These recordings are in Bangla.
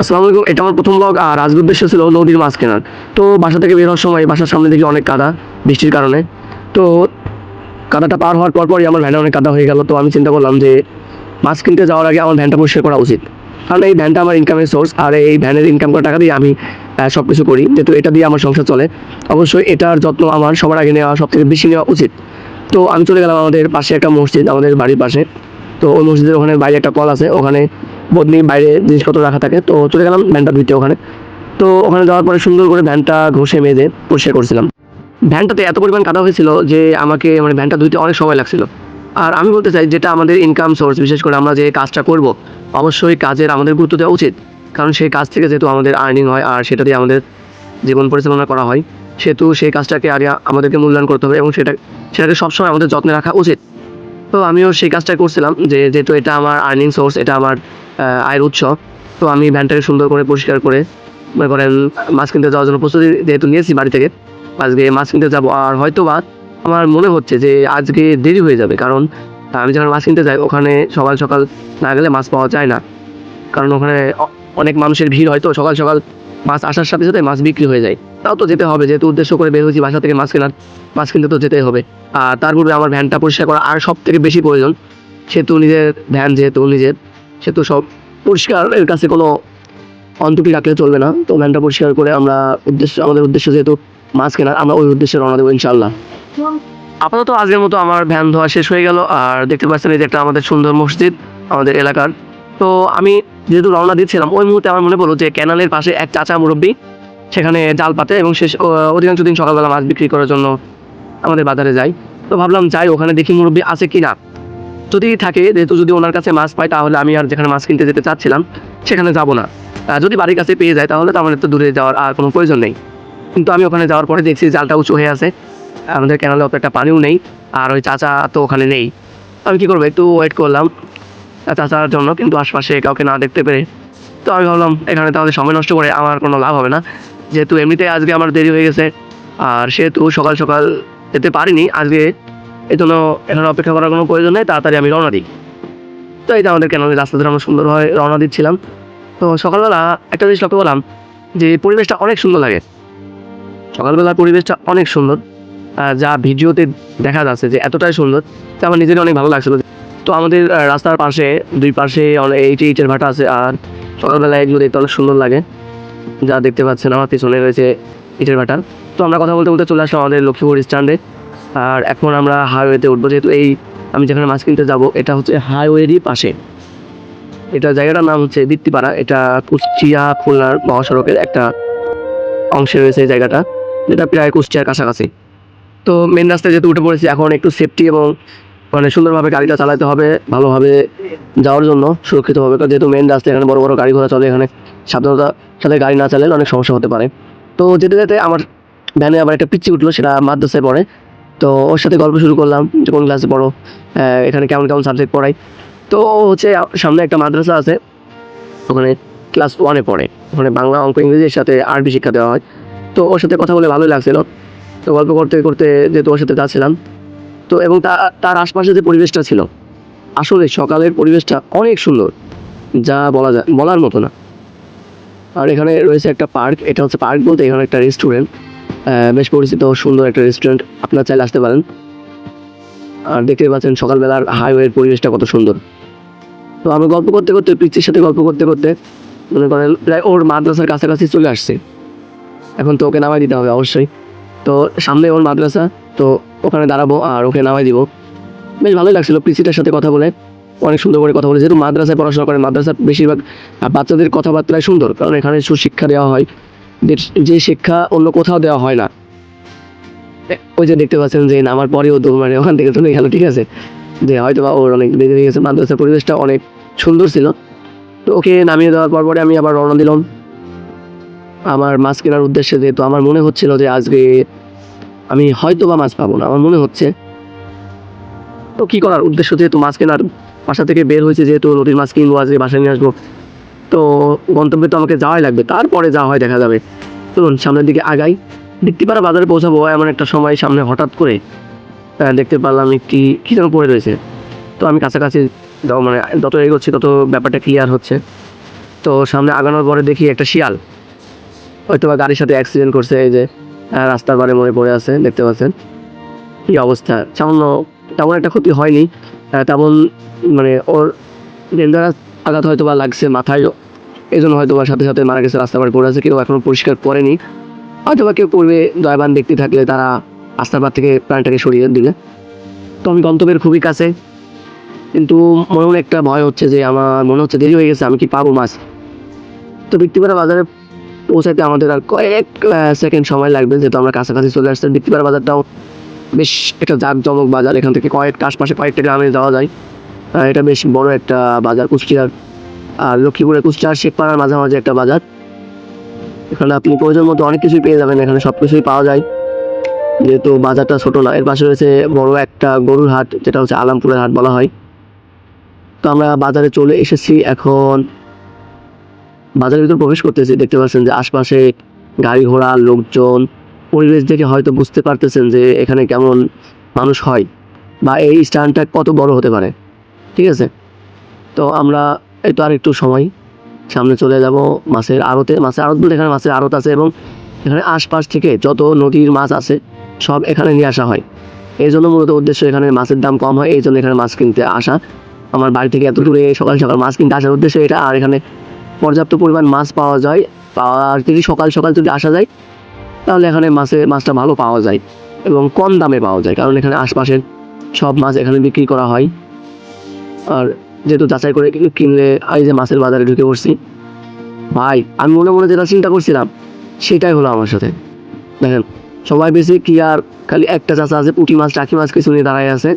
আসসালামু আলাইকুম। এটা আমার প্রথম ব্লগ আর আজকের উদ্দেশ্য ছিল নদীর মাছ কেনার। তো বাসা থেকে বের হওয়ার সময় বাসার সামনে দেখি অনেক কাদা বৃষ্টির কারণে। তো কাদাটা পার হওয়ার পরই আমার ভ্যানে অনেক কাদা হয়ে গেল। তো আমি চিন্তা করলাম যে মাছ কিনতে যাওয়ার আগে আমার ভ্যানটা পরিষ্কার করা উচিত, কারণ এই ভ্যানটা আমার ইনকামের সোর্স। আর এই ভ্যানের ইনকাম করা টাকা দিয়ে আমি সব কিছু করি, যেহেতু এটা দিয়ে আমার সংসার চলে। অবশ্যই এটার যত্ন আমার সবার আগে নেওয়া, সব থেকে বেশি নেওয়া উচিত। তো আমি চলে গেলাম আমাদের পাশে একটা মসজিদ, আমাদের বাড়ির পাশে। তো ওই মসজিদের ওখানে বাইরে একটা কল আছে, ওখানে বদনি বাইরে জিনিসপত্র রাখা থাকে। তো চলে গেলাম ভ্যানটা ধুইতে ওখানে। তো ওখানে যাওয়ার পরে সুন্দর করে ভ্যানটা ঘষে মেজে পরিষ্কার করছিলাম। ভ্যানটাতে এত পরিমাণ কাদা হয়েছিল যে আমাকে ভ্যানটা ধুইতে অনেক সময় লাগছিল। আর আমি বলতে চাই, যেটা আমাদের ইনকাম সোর্স, বিশেষ করে আমরা যে কাজটা করব, অবশ্যই কাজের আমাদের গুরুত্ব দেওয়া উচিত। কারণ সেই কাজ থেকে যেহেতু আমাদের আর্নিং হয় আর সেটা দিয়ে আমাদের জীবন পরিচালনা করা হয়, সেহেতু সেই কাজটাকে আগে আমাদেরকে মূল্যায়ন করতে হবে এবং সেটাকে সবসময় আমাদের যত্নে রাখা উচিত। তো আমিও সেই কাজটাই করছিলাম, যেহেতু এটা আমার আর্নিং সোর্স, এটা আমার আয়ের উৎস। তো আমি ভ্যানটাকে সুন্দর করে পরিষ্কার করে, মনে করেন, মাছ কিনতে যাওয়ার জন্য প্রস্তুতি যেহেতু নিয়েছি বাড়ি থেকে, আজকে মাছ কিনতে যাবো। আর হয়তো বা আমার মনে হচ্ছে যে আজকে দেরি হয়ে যাবে, কারণ আমি যখন মাছ কিনতে যাই ওখানে সকাল সকাল না গেলে মাছ পাওয়া যায় না। কারণ ওখানে অনেক মানুষের ভিড় হয়, তো সকাল সকাল মাছ আসার সাথে সাথে মাছ বিক্রি হয়ে যায়। তাও তো যেতে হবে, যেহেতু উদ্দেশ্য করে বের হয়েছি বাসা থেকে মাছ কেনার, মাছ কিনতে তো যেতেই হবে। আর তার পূর্বে আমার ভ্যানটা পরিষ্কার করা আর সব থেকে বেশি প্রয়োজন। সেহেতু নিজের ভ্যান, যেহেতু নিজের, সেহেতু সব পরিষ্কারের কাছে কোনো অন্তটি রাখলে চলবে না। তো ভ্যানটা পরিষ্কার করে আমাদের উদ্দেশ্য যেহেতু মাছ কেনার, আমরা ওই উদ্দেশ্যে রওনা দেবো ইনশাল্লাহ। আপাতত আজকের মতো আমার ভ্যান ধোয়া শেষ হয়ে গেল। আর দেখতে পাচ্ছেন এই যে একটা আমাদের সুন্দর মসজিদ আমাদের এলাকার। তো আমি যেহেতু রওনা দিচ্ছিলাম, ওই মুহূর্তে আমার মনে পড়লো যে ক্যানালের পাশে এক চাচা মুরব্বী সেখানে জাল পাতে এবং অধিকাংশ দিন সকালবেলা মাছ বিক্রি করার জন্য আমাদের বাজারে যাই। তো ভাবলাম যাই, ওখানে দেখি মুরব্বী আছে কি না। যদি থাকে, যেহেতু যদি ওনার কাছে মাছ পাই, তাহলে আমি আর যেখানে মাছ কিনতে যেতে চাচ্ছিলাম সেখানে যাব না। যদি বাড়ির কাছে পেয়ে যায় তাহলে তো আমার একটু দূরে যাওয়ার আর কোনো প্রয়োজন নেই। কিন্তু আমি ওখানে যাওয়ার পরে দেখছি জালটা উঁচু হয়ে আছে, আমাদের ক্যানালে অত একটা পানিও নেই, আর ওই চাচা তো ওখানে নেই। আমি কী করবো, একটু ওয়েট করলাম চাচার জন্য, কিন্তু আশপাশে কাউকে না দেখতে পেরে তো আমি ভাবলাম এখানে তাহলে সময় নষ্ট করে আমার কোনো লাভ হবে না। যেহেতু এমনিতে আজকে আমার দেরি হয়ে গেছে, আর সেহেতু সকাল সকাল যেতে পারিনি আজকে, এই জন্য এখানে অপেক্ষা করার কোনো প্রয়োজন নেই, তাড়াতাড়ি আমি রওনা দিই। তো এই যে আমাদের ক্যানালের রাস্তা ধরে আমরা সুন্দরভাবে রওনা দিচ্ছিলাম। তো সকালবেলা একটা জিনিস লক্ষ্য করলাম যে পরিবেশটা অনেক সুন্দর লাগে। সকালবেলার পরিবেশটা অনেক সুন্দর, যা ভিডিওতে দেখা যাচ্ছে যে এতটাই সুন্দর, তো আমার নিজেরই অনেক ভালো লাগছিল। তো আমাদের রাস্তার পাশে দুই পাশে অনেক ইটের ভাটা আছে, আর সকালবেলা এগুলো দেখতে অনেক সুন্দর লাগে। যা দেখতে পাচ্ছেন আমার পিছনে রয়েছে ইটের ভাটা। তো আমরা কথা বলতে বলতে চলে আসলাম আমাদের লক্ষ্মীপুর স্ট্যান্ডে। আর এখন আমরা হাইওয়েতে উঠবো, যেহেতু আমি যেখানে মাছ কিনতে যাবো এটা হচ্ছে হাইওয়েরই পাশে। এটা জায়গাটার নাম হচ্ছে দীপ্তিপাড়া। এটা কুষ্টিয়া খুলনার মহাসড়কের একটা অংশে রয়েছে এই জায়গাটা, যেটা প্রায় কুষ্টিয়ার কাছাকাছি। তো মেন রাস্তায় যেহেতু উঠে পড়েছি, এখন একটু সেফটি এবং সুন্দরভাবে গাড়িটা চালাতে হবে, ভালোভাবে যাওয়ার জন্য সুরক্ষিতভাবে। যেহেতু মেন রাস্তায় এখানে বড় বড় গাড়ি ঘোড়া চলে, এখানে সাবধানতার সাথে গাড়ি না চালালে অনেক সমস্যা হতে পারে। তো যেতে যেতে আমার ভ্যানে আবার একটা পিচ্চি উঠলো, সেটা মাদ্রাসায় পড়ে। তো ওর সাথে গল্প শুরু করলাম যে কোন ক্লাসে পড়ো, এখানে কেমন কেমন সাবজেক্ট পড়াই। তো ও হচ্ছে সামনে একটা মাদ্রাসা আছে, ওখানে ক্লাস 1-এ পড়ে। ওখানে বাংলা, অঙ্ক, ইংরেজির সাথে আরবি শিক্ষা দেওয়া হয়। তো ওর সাথে কথা বলে ভালোই লাগছিল। তো গল্প করতে করতে যেহেতু ওর সাথে যাচ্ছিলাম, তো এবং তার আশপাশে যে পরিবেশটা ছিল, আসলে সকালের পরিবেশটা অনেক সুন্দর, যা বলার মতো না। আর এখানে রয়েছে একটা পার্ক, এটা হচ্ছে পার্ক বলতে এখানে একটা রেস্টুরেন্ট, বেশ পরিচিত সুন্দর একটা রেস্টুরেন্ট, আপনারা চাইলে আসতে পারেন। আর দেখতে পাচ্ছেন সকালবেলার হাইওয়ের পরিবেশটা কত সুন্দর। তো আমরা গল্প করতে করতে, পিচ্চির সাথে গল্প করতে করতে, মনে করেন প্রায় ওর মাদ্রাসার কাছাকাছি চলে আসছে। এখন তো ওকে নামাই দিতে হবে অবশ্যই। তো সামনে ওর মাদ্রাসা, তো ওখানে দাঁড়াবো আর ওকে নামাই দিব। বেশ ভালোই লাগছিল পিসিটার সাথে কথা বলে, অনেক সুন্দর করে কথা বলে। যেহেতু মাদ্রাসায় পড়াশোনা করে, মাদ্রাসার বেশিরভাগ বাচ্চাদের কথাবার্তায় সুন্দর, কারণ এখানে সুশিক্ষা দেওয়া হয়, যে শিক্ষা অন্য কোথাও দেওয়া হয় না। ওই যে দেখতে পাচ্ছেন যে নামার পরেও তো ওখান থেকে চলে গেল, ঠিক আছে, যে হয়তো বা ওর অনেক দেরি হয়ে গেছে। মাদ্রাসার পরিবেশটা অনেক সুন্দর ছিল। তো ওকে নামিয়ে দেওয়ার পরে আমি আবার রওনা দিলাম আমার মাছ কেনার উদ্দেশ্যে। যেহেতু আমার মনে হচ্ছিল যে আজকে আমি হয়তো বা মাছ পাবো না, আমার মনে হচ্ছে। তো কী করার, উদ্দেশ্য যেহেতু মাছ কেনার, বাসা থেকে বের হয়েছে যেহেতু নদীর মাছ কিনবো, আজকে বাসায় নিয়ে আসবো, তো গন্তব্যে তো আমাকে যাওয়াই লাগবে, তারপরে যা হয় দেখা যাবে। চলুন সামনের দিকে আগাই। দীপ্তিপাড়া বাজারে পৌঁছাবো এমন একটা সময় সামনে হঠাৎ করে দেখতে পারলাম কী যেন পড়ে রয়েছে। তো আমি কাছাকাছি যত এগোচ্ছি তত ব্যাপারটা ক্লিয়ার হচ্ছে। তো সামনে আগানোর পরে দেখি একটা শিয়াল হয়তো বা গাড়ির সাথে অ্যাক্সিডেন্ট করছে। এই যে রাস্তার বারে মরে পড়ে আছে, দেখতে পাচ্ছেন কি অবস্থা। তেমন একটা ক্ষতি হয়নি, তেমন মানে ওর ডেঞ্জারাস আঘাত হয়তো বা লাগছে মাথায়, এই জন্য হয়তো বা সাথে সাথে মারা গেছে। রাস্তার পারে পড়ে আছে, কেউ এখনো পরিষ্কার করেনি। হয়তো বা কেউ পূর্বে দয়াবান ব্যক্তি থাকলে তারা রাস্তার পার থেকে প্রাণটাকে সরিয়ে দিলে। তো আমি গন্তব্যের খুবই কাছে, কিন্তু মনে মনে একটা ভয় হচ্ছে যে আমার মনে হচ্ছে দেরি হয়ে গেছে, আমি কি পাবো মাছ। তো বৃত্তিপাড়া বাজারে পৌঁছাতে আমাদের আর কয়েক সেকেন্ড সময় লাগবে, যেহেতু আমরা কাছাকাছি চলে আসছি। বৃত্তিপাড়া বাজারটাও বেশ একটা জাঁকজমক বাজার, এখান থেকে আশপাশে কয়েকটা গ্রামে যাওয়া যায়। এটা বেশ বড় একটা বাজার, কুষ্টিয়ার আর লক্ষ্মীপুরের কুষ্টিয়ার শেখপাড়ার মাঝামাঝি একটা বাজার। এখানে আপনি প্রয়োজন মতো অনেক কিছুই পেয়ে যাবেন, এখানে সব কিছুই পাওয়া যায়, যেহেতু বাজারটা ছোট না। এর পাশে রয়েছে বড় একটা গরুর হাট, যেটা হচ্ছে আলামপুরের হাট বলা হয়। তো আমরা বাজারে চলে এসেছি, এখন বাজারের ভিতর প্রবেশ করতেছি। দেখতে পাচ্ছেন যে আশপাশে গাড়ি ঘোড়া, লোকজন, পরিবেশ দেখে হয়তো বুঝতে পারতেছেন যে এখানে কেমন মানুষ হয় বা এই স্থানটা কত বড় হতে পারে। ঠিক আছে, তো আমরা এই তো আর একটু সময় সামনে চলে যাব মাছের আড়তে। মাছের আড়ত বলতে এখানে মাছের আড়ত আছে, এবং এখানে আশপাশ থেকে যত নদীর মাছ আছে সব এখানে নিয়ে আসা হয়। এই জন্য মূলত উদ্দেশ্য, এখানে মাছের দাম কম হয়, এই জন্য এখানে মাছ কিনতে আসা। আমার বাড়ি থেকে এত দূরে সকাল সকাল মাছ কিনতে আসার উদ্দেশ্য এটা। আর এখানে পর্যাপ্ত পরিমাণ মাছ পাওয়া যায়, আর যদি সকাল সকাল যদি আসা যায় তাহলে এখানে মাছটা ভালো পাওয়া যায় এবং কম দামে পাওয়া যায়, কারণ এখানে আশপাশের সব মাছ এখানে বিক্রি করা হয়। আর যেহেতু যাচাই করে কিনলে, এই যে মাছের বাজারে ঢুকে পড়ছি ভাই, আমি মনে মনে যেটা চিন্তা করছিলাম সেটাই হলো আমার সাথে। দেখেন, সবাই বেশি কি আর খালি একটা চাষা আছে পুঁটি মাছ টাকি মাছ কিছু নিয়ে দাঁড়ায় আছে,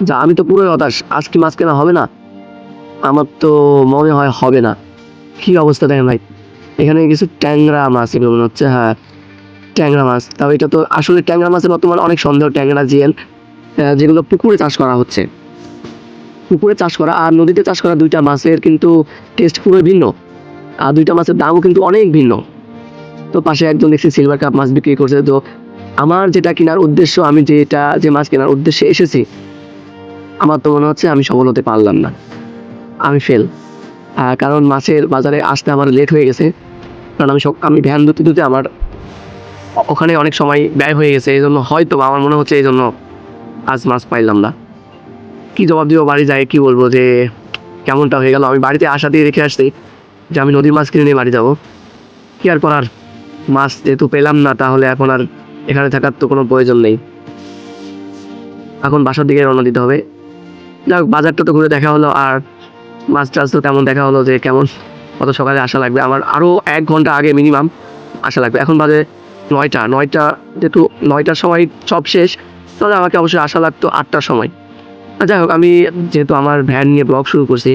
যা আমি তো পুরোই হতাশ। আজ কি মাছ কেনা হবে না? আমার তো মনে হয় হবে না। কি অবস্থা দেখেন ভাই, এখানে কিছু ট্যাংরা মাছ এগুলো মনে হচ্ছে, হ্যাঁ ট্যাংরা মাছ। তাও এটা তো আসলে ট্যাংরা মাছের বর্তমানে অনেক সন্দেহ, ট্যাংরা জিএল যেগুলো পুকুরে চাষ করা হচ্ছে। পুকুরে চাষ করা আর নদীতে চাষ করা দুইটা মাছের কিন্তু টেস্ট পুরো ভিন্ন, আর দুইটা মাছের দামও কিন্তু অনেক ভিন্ন। তো পাশে একজন দেখছি সিলভার কাপ মাছ বিক্রি করছে। তো আমার যেটা কেনার উদ্দেশ্য, আমি যে মাছ কেনার উদ্দেশ্যে এসেছি, আমার তো মনে হচ্ছে আমি সফল হতে পারলাম না, আমি ফেল। কারণ মাছের বাজারে আসতে আমার লেট হয়ে গেছে, কারণ আমি ভ্যান ধুতে ধুতে আমার ওখানে অনেক সময় ব্যয় হয়ে গেছে। এই জন্য হয়তো আমার মনে হচ্ছে এই জন্য আজ মাছ পাইলাম না। কি জবাব দিব বাড়ি যায়, কি বলবো যে কেমনটা হয়ে গেল। আমি বাড়িতে আসা দিয়ে রেখে আসছি যে আমি নদীর মাছ কিনে নিয়ে বাড়ি যাবো, কি আর করার। মাছ যেহেতু পেলাম না, তাহলে এখন আর এখানে থাকার তো কোনো প্রয়োজন নেই। এখন বাসার দিকে রওনা দিতে হবে। যাক, বাজারটা তো ঘুরে দেখা হলো, আর মাছ টাছ তো তেমন দেখা হলো যে কেমন কত সকালে আসা লাগবে। আমার আরও 1 ঘন্টা আগে মিনিমাম আসা লাগবে। এখন বাজে 9টা, যেহেতু 9টার সময় সব শেষ, তাহলে আমাকে অবশ্যই আসা লাগতো 8টার সময়। যাই হোক, আমি যেহেতু আমার ভ্যান নিয়ে ব্লগ শুরু করছি,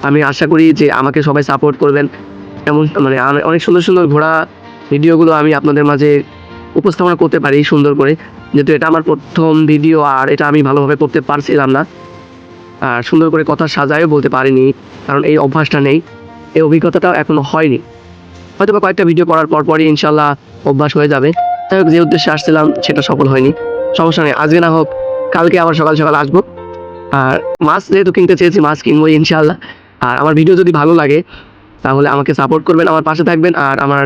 আমি আশা করি যে আমাকে সবাই সাপোর্ট করবেন। এমন মানে অনেক সুন্দর সুন্দর ঘোড়া ভিডিওগুলো আমি আপনাদের মাঝে উপস্থাপনা করতে পারি সুন্দর করে, যেহেতু এটা আমার প্রথম ভিডিও, আর এটা আমি ভালোভাবে করতে পারছিলাম না, আর সুন্দর করে কথা সাজায়ও বলতে পারিনি, কারণ এই অভ্যাসটা নেই, এই অভিজ্ঞতাটাও এখনো হয়নি। হয়তো বা কয়েকটা ভিডিও করার পরই ইনশাল্লাহ অভ্যাস হয়ে যাবে। যাই হোক, যে উদ্দেশ্যে আসছিলাম সেটা সফল হয়নি, সমস্যা নেই, আজকে না হোক কালকে আবার সকাল সকাল আসবো। আর মাছ যেহেতু কিনতে চেয়েছি, মাছ কিনবো ইনশাল্লাহ। আর আমার ভিডিও যদি ভালো লাগে তাহলে আমাকে সাপোর্ট করবেন, আমার পাশে থাকবেন, আর আমার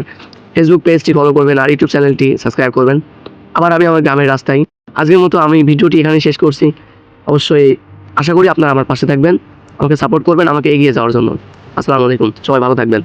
ফেসবুক পেজটি ফলো করবেন, আর ইউটিউব চ্যানেলটি সাবস্ক্রাইব করবেন। আবার আমি আমার গ্রামের রাস্তায়। আজকের মতো আমি ভিডিওটি এখানে শেষ করছি। অবশ্যই আশা করি আপনারা আমার পাশে থাকবেন, আমাকে সাপোর্ট করবেন আমাকে এগিয়ে যাওয়ার জন্য। আসসালামু আলাইকুম, সবাই ভালো থাকবেন।